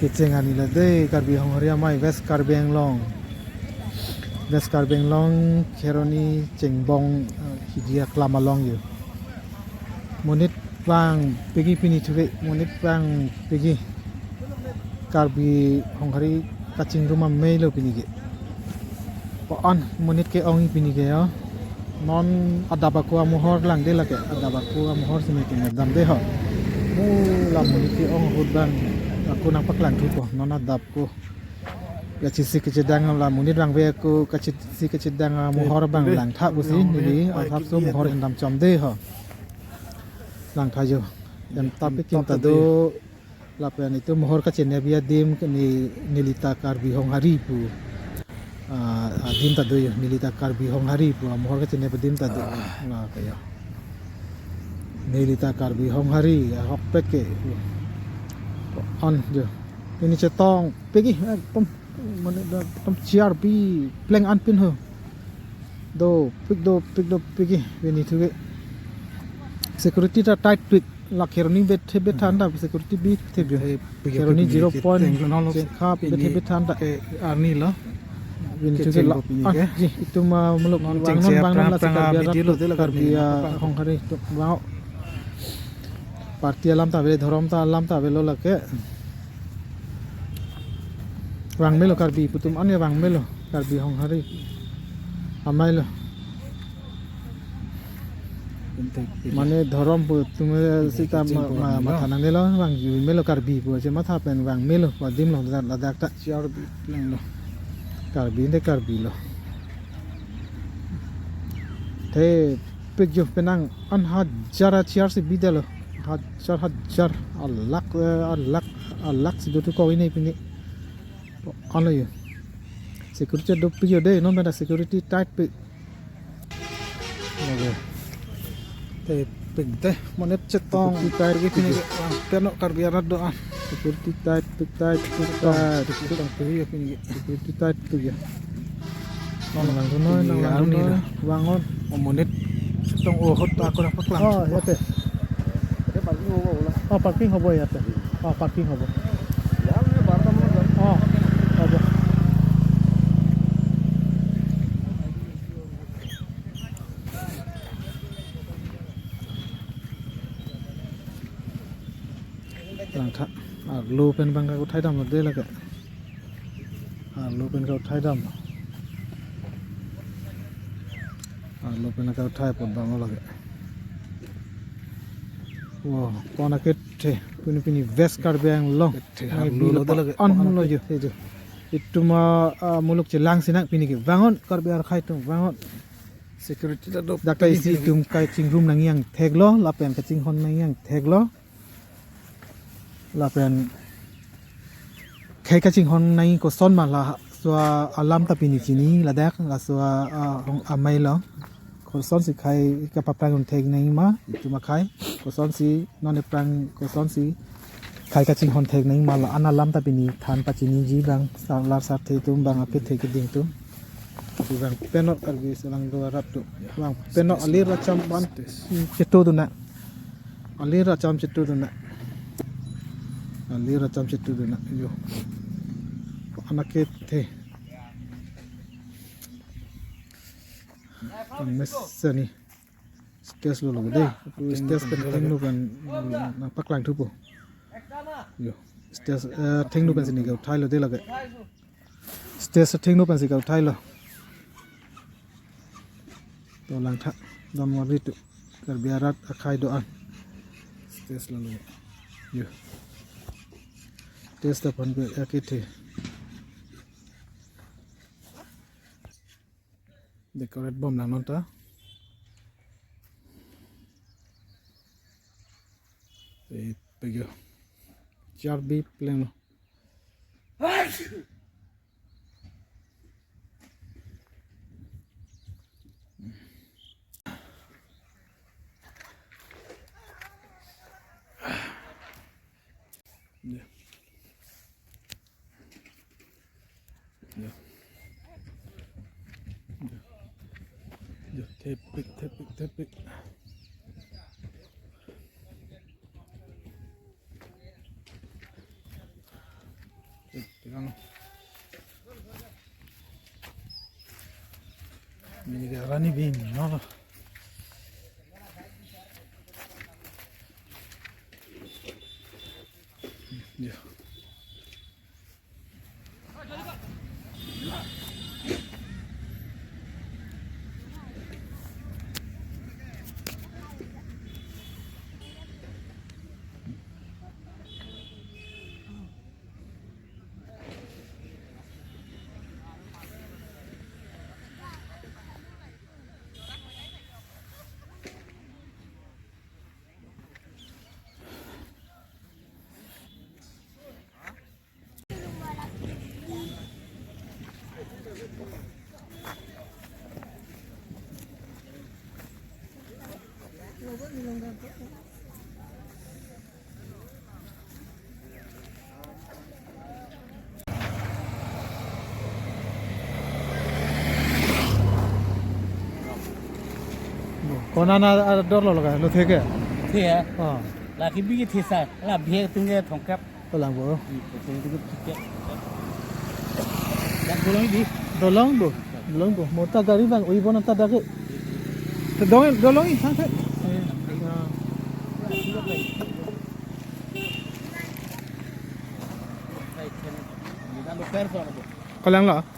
Kicengan nila deh karbi honghari amai west karbi anglong. West karbi anglong keroni cengbong hidia klamalong yo. Monit bang pergi pini cukai monit bang pergi karbi honghari kacing rumah mei lo pini ke. On monit ke ongi pini ke ya. Non ada baku amohor lang deh lagi ada baku amohor sini kenepdun deh ho. Mula monit ke ong hudbang aku nampak lang tuh non ada ko. Kecisi kecedang lah munir bang be aku kecisi kecedang amohor bang lang thak busi jadi thak so amohor indam com deh ho. Lang thajo dan tapi kita do lapian itu mohor kecenya biar dim ni nilita karbi honghari pu dim tado yo nilita karbi honghari pu mohor kecenya dim tado nah kayak nilita karbi honghari hokpek ke on jo ini cetong pergi tom ciar pi pleng anpin ho do pergi ini tuh security ta tight pick la keroni bet thanda security bit the keroni 0 point khap bet thanda arni lo win juga la ji itu mah muluk bangun la karbi honghari tu mau parti alam ta be dhorom ta alam ta be lo la ke wang melo karbi putum ane wang melo karbi honghari amai lo Mane dhorom pu tume sita matha nang lo wang melo karbi pu je matha pen wang melo padim lo ladak ta ciar bi lo karbi lo te pekjo penang an hajar ciar se bidelo hajar alak si dotu ko ini pini an lo yo security do pekjo de non benda security tight pe te teh monet cetong kita pergi pini penok karbiarat doa security tight cetong pergi pini security tight tu ya nang bangun monet cetong hot aku dapat lang oh ya teh parking hobo ya teh parking hobo oh hobo lang thak lu pen bang kau thai dam lo deh lagi lu pen kau thai dam lu pen kau thai pun bang lo lagi wow kona kete pini vest karbi yang long lu lo deh lagi on lo jo itu mah muluk jelang sinak pini ke bangun karbi ar khai tu bangun security dakta isi tum kai cingrum nang yang thek lo lapen kacing hon nang yang thek lo lapen kai kacing hon nai ko son ma la swa alam ta pini chini la dak la swa amei lo ko son si kai ka papang un thek nai ma itu ma kai ko son si non e prang ko son si kai kacing hon thek nai ma la analam ta pini than pa chini ji bang sa lar sa the tum bang apit the ke ding tum tu bang penot karbi selang do rap tu bang penot alir racham ban cetu tu na alir racham cetu tu na alir racham cetu tu na yo anak ke mes ni stes lo deh stes penting nu kan nampak lang tu po yo stes thing nu kan sini kau thai lo deh lagi stes thing nu kan sini kau thai lo to lang thak dam mari tu karbiarat akai doan stes lo yo stes depan be akite decorate bom lang nonta peyo charbi pleno tepik Ini dia rani bin, no. Ya. Kau nana dor lo kan, lo tega? Thế à? Ah, Là cái bí thiệt sai, là bí tung nghe thòng cấp. pulang bu. Đã pulang đi. Dolong bu. Mota gari bang, ui bon anta dake. Dolong ini santai. Kita lupa soalnya. Kau yang lo?